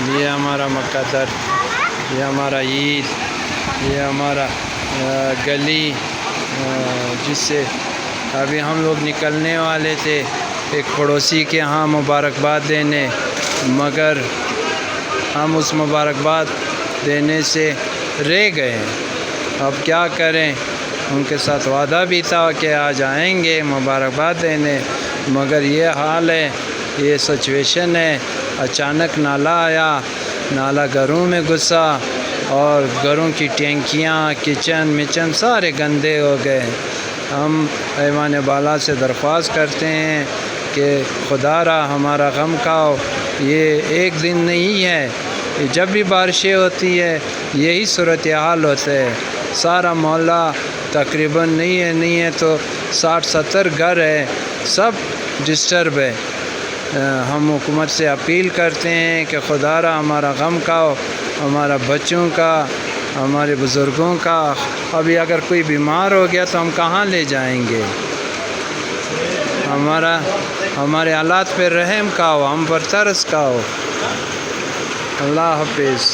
یہ ہمارا مکہ در، یہ ہمارا عید، یہ ہمارا گلی جس سے ابھی ہم لوگ نکلنے والے تھے ایک پڑوسی کے ہاں مبارکباد دینے، مگر ہم اس مبارکباد دینے سے رہ گئے۔ اب کیا کریں، ان کے ساتھ وعدہ بھی تھا کہ آ جائیں گے مبارکباد دینے، مگر یہ حال ہے، یہ سچویشن ہے۔ اچانک نالا آیا، نالا گھروں میں گھسا اور گھروں کی ٹینکیاں، کچن سارے گندے ہو گئے۔ ہم ایوان بالا سے درخواست کرتے ہیں کہ خدا را ہمارا غم کھاؤ، یہ ایک دن نہیں ہے، جب بھی بارشیں ہوتی ہے یہی صورتحال ہوتا ہے۔ سارا محلہ تقریباً نہیں ہے تو 60-70 گھر ہے، سب ڈسٹرب ہے۔ ہم حکومت سے اپیل کرتے ہیں کہ خدا را ہمارا غم کھاؤ، ہمارا بچوں کا، ہمارے بزرگوں کا۔ ابھی اگر کوئی بیمار ہو گیا تو ہم کہاں لے جائیں گے؟ ہمارے حالات پہ رحم کھاؤ، ہم پر ترس کھاؤ۔ اللہ حافظ۔